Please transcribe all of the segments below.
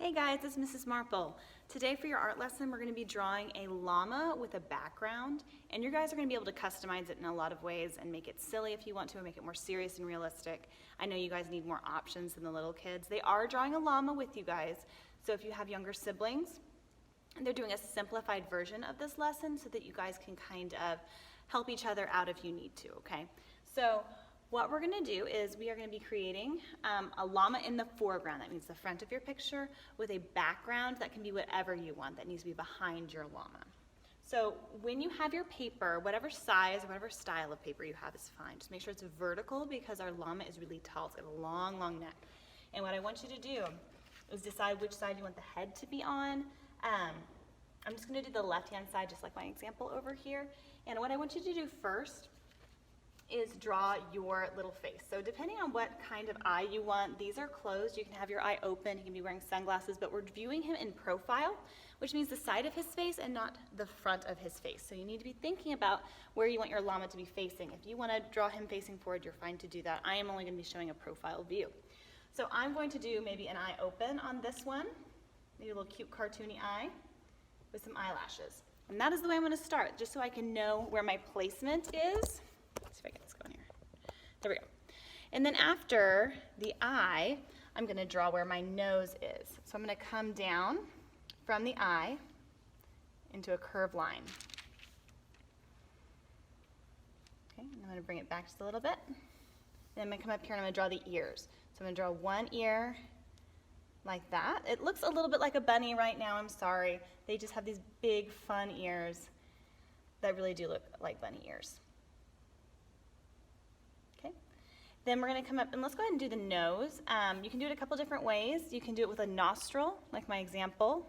Hey guys, it's Mrs. Marple. Today for your art lesson, we're going to be drawing a llama with a background, and you guys are going to be able to customize it in a lot of ways and make it silly if you want to, or make it more serious and realistic. I know you guys need more options than the little kids. They are drawing a llama with you guys, so if you have younger siblings, they're doing a simplified version of this lesson so that you guys can kind of help each other out if you need to, okay? So what we're going to do is we are going to be creating a llama in the foreground. That means the front of your picture with a background that can be whatever you want. That needs to be behind your llama. So when you have your paper, whatever size or whatever style of paper you have is fine. Just make sure it's vertical because our llama is really tall. It's got a long, long neck. And what I want you to do is decide which side you want the head to be on. I'm just going to do the left-hand side just like my example over here. And what I want you to do first is draw your little face. So depending on what kind of eye you want, these are closed. You can have your eye open. He can be wearing sunglasses, but we're viewing him in profile, which means the side of his face and not the front of his face. So you need to be thinking about where you want your llama to be facing. If you want to draw him facing forward, you're fine to do that. I am only going to be showing a profile view. So I'm going to do maybe an eye open on this one, maybe a little cute cartoony eye with some eyelashes. And that is the way I'm going to start, just so I can know where my placement is. Let's see if I get this going here. There we go. And then after the eye, I'm going to draw where my nose is. So I'm going to come down from the eye into a curved line. Okay, and I'm going to bring it back just a little bit. Then I'm going to come up here and I'm going to draw the ears. So I'm going to draw one ear like that. It looks a little bit like a bunny right now, I'm sorry. They just have these big fun ears that really do look like bunny ears. Okay. Then we're going to come up and let's go ahead and do the nose. You can do it a couple different ways. You can do it with a nostril, like my example,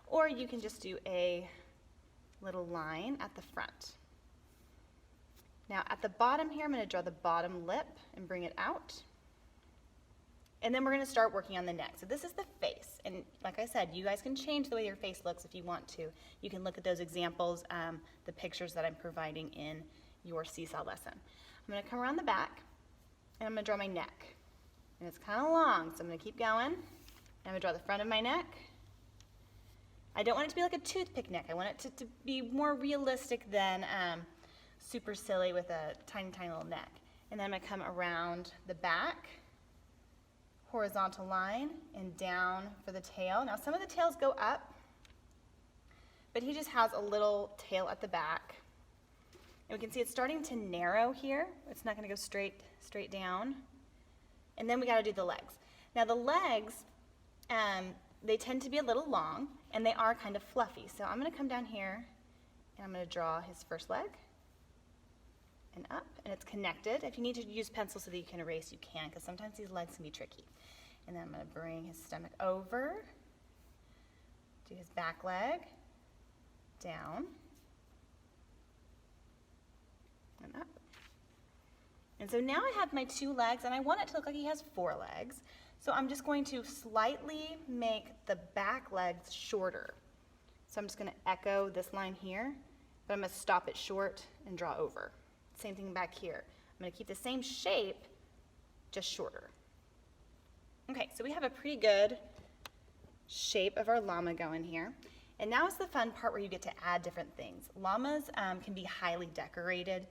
or you can just do a little line at the front. Now at the bottom here, I'm going to draw the bottom lip and bring it out. And then we're going to start working on the neck. So this is the face. And like I said, you guys can change the way your face looks if you want to. You can look at those examples, the pictures that I'm providing in your seesaw lesson. I'm going to come around the back and I'm going to draw my neck. And it's kind of long, so I'm going to keep going. And I'm going to draw the front of my neck. I don't want it to be like a toothpick neck. I want it to be more realistic than super silly with a tiny, tiny little neck. And then I'm going to come around the back, horizontal line, and down for the tail. Now some of the tails go up, but he just has a little tail at the back. And we can see it's starting to narrow here. It's not going to go straight down. And then we got to do the legs. Now the legs, they tend to be a little long, and they are kind of fluffy. So I'm going to come down here, and I'm going to draw his first leg, and up, and it's connected. If you need to use pencil so that you can erase, you can, because sometimes these legs can be tricky. And then I'm going to bring his stomach over, do his back leg, down, and up. And so now I have my two legs, and I want it to look like he has four legs. So I'm just going to slightly make the back legs shorter. So I'm just going to echo this line here, but I'm going to stop it short and draw over. Same thing back here. I'm going to keep the same shape, just shorter. Okay, so we have a pretty good shape of our llama going here. And now is the fun part where you get to add different things. Llamas can be highly decorated.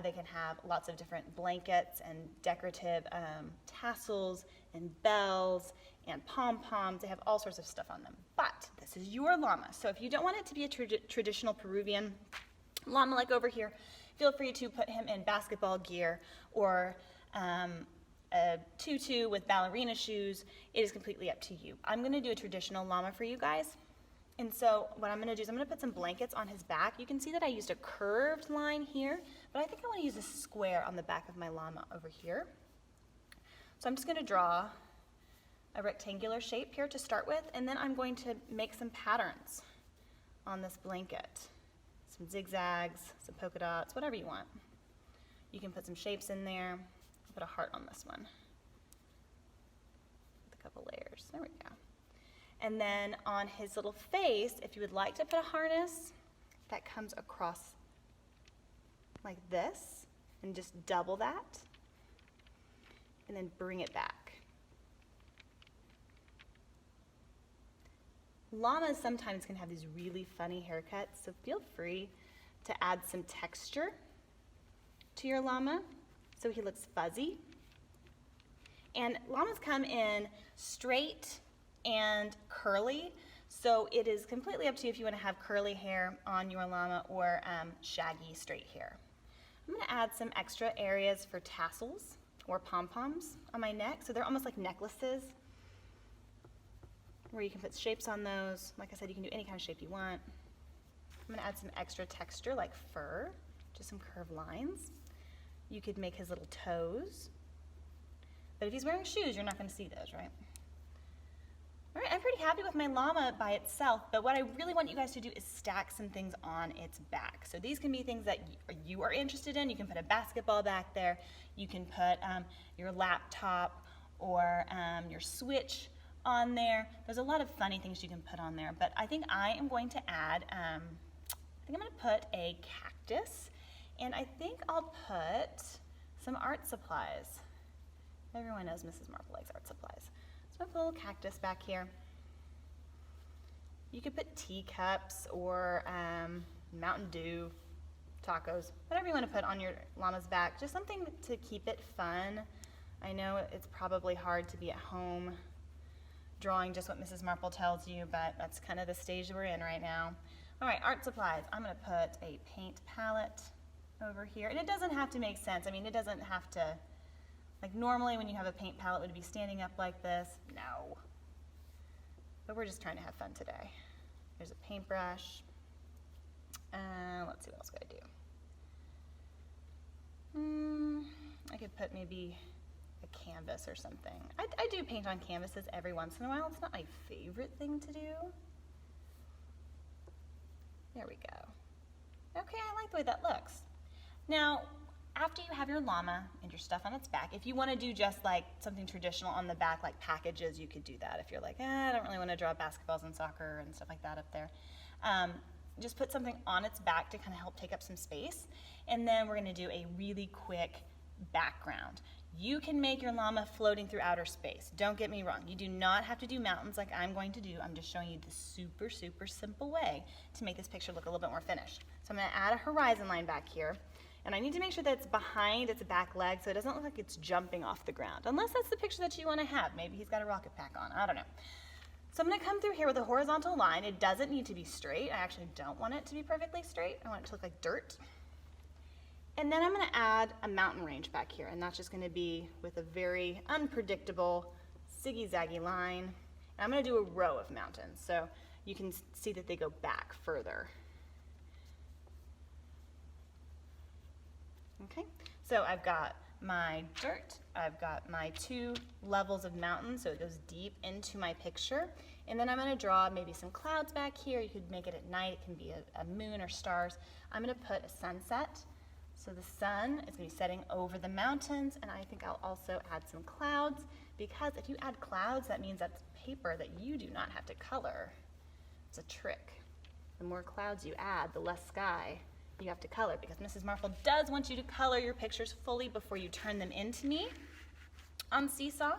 They can have lots of different blankets and decorative tassels and bells and pom-poms. They have all sorts of stuff on them. But this is your llama. So if you don't want it to be a traditional Peruvian llama like over here, feel free to put him in basketball gear or a tutu with ballerina shoes. It is completely up to you. I'm going to do a traditional llama for you guys. And so what I'm going to do is I'm going to put some blankets on his back. You can see that I used a curved line here, but I think I want to use a square on the back of my llama over here. So I'm just going to draw a rectangular shape here to start with, and then I'm going to make some patterns on this blanket. Some zigzags, some polka dots, whatever you want. You can put some shapes in there. Put a heart on this one with a couple layers. There we go. And then on his little face, if you would like to put a harness that comes across like this, and just double that, and then bring it back. Llamas sometimes can have these really funny haircuts, so feel free to add some texture to your llama so he looks fuzzy. And llamas come in straight and curly, so it is completely up to you if you want to have curly hair on your llama or shaggy straight hair. I'm going to add some extra areas for tassels or pom-poms on my neck, so they're almost like necklaces where you can put shapes on those. Like I said, you can do any kind of shape you want. I'm going to add some extra texture like fur, just some curved lines. You could make his little toes, but if he's wearing shoes, you're not going to see those, right? All right, I'm pretty happy with my llama by itself, but what I really want you guys to do is stack some things on its back. So these can be things that you are interested in. You can put a basketball back there. You can put your laptop or your Switch on there. There's a lot of funny things you can put on there, but I think I am going to add, I think I'm going to put a cactus, and I think I'll put some art supplies. Everyone knows Mrs. Marple likes art supplies. So I put a little cactus back here. You could put teacups or Mountain Dew, tacos, whatever you want to put on your llama's back, just something to keep it fun. I know it's probably hard to be at home drawing just what Mrs. Marple tells you, but that's kind of the stage we're in right now. All right, art supplies. I'm going to put a paint palette over here, and it doesn't have to make sense. I mean, it doesn't have to, like normally when you have a paint palette, would it be standing up like this? No. But we're just trying to have fun today. There's a paintbrush. Let's see, what else could I do? I could put maybe a canvas or something. I do paint on canvases every once in a while. It's not my favorite thing to do. There we go. Okay, I like the way that looks. Now, after you have your llama and your stuff on its back, if you want to do just like something traditional on the back, like packages, you could do that. If you're like, I don't really want to draw basketballs and soccer and stuff like that up there. Just put something on its back to kind of help take up some space. And then we're going to do a really quick background. You can make your llama floating through outer space. Don't get me wrong. You do not have to do mountains like I'm going to do. I'm just showing you the super, super simple way to make this picture look a little bit more finished. So I'm going to add a horizon line back here. And I need to make sure that it's behind its back leg so it doesn't look like it's jumping off the ground. Unless that's the picture that you want to have. Maybe he's got a rocket pack on. I don't know. So I'm going to come through here with a horizontal line. It doesn't need to be straight. I actually don't want it to be perfectly straight. I want it to look like dirt. And then I'm going to add a mountain range back here. And that's just going to be with a very unpredictable ziggy-zaggy line. And I'm going to do a row of mountains. So you can see that they go back further. Okay, so I've got my dirt, I've got my 2 levels of mountains, so it goes deep into my picture. And then I'm going to draw maybe some clouds back here. You could make it at night, it can be a moon or stars. I'm going to put a sunset. So the sun is going to be setting over the mountains, and I think I'll also add some clouds, because if you add clouds, that means that's paper that you do not have to color. It's a trick. The more clouds you add, the less sky you have to color, because Mrs. Marple does want you to color your pictures fully before you turn them into me on Seesaw.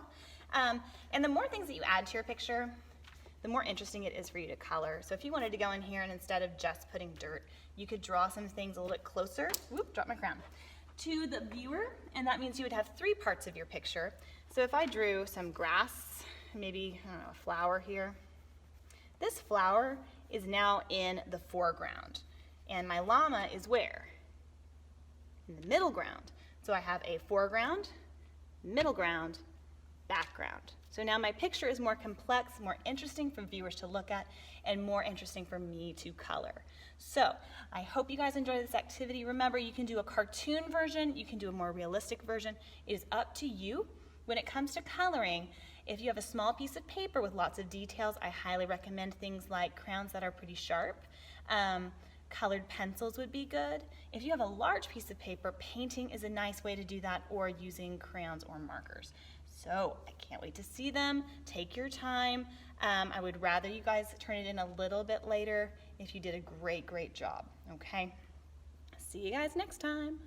And the more things that you add to your picture, the more interesting it is for you to color. So if you wanted to go in here and instead of just putting dirt, you could draw some things a little bit closer, whoop, drop my crown, to the viewer, and that means you would have 3 parts of your picture. So if I drew some grass, maybe, I don't know, a flower here, this flower is now in the foreground. And my llama is where? In the middle ground. So I have a foreground, middle ground, background. So now my picture is more complex, more interesting for viewers to look at, and more interesting for me to color. So I hope you guys enjoy this activity. Remember, you can do a cartoon version, you can do a more realistic version. It is up to you. When it comes to coloring, if you have a small piece of paper with lots of details, I highly recommend things like crayons that are pretty sharp. Colored pencils would be good. If you have a large piece of paper, painting is a nice way to do that, or using crayons or markers. So I can't wait to see them. Take your time. I would rather you guys turn it in a little bit later if you did a great, great job, okay? See you guys next time.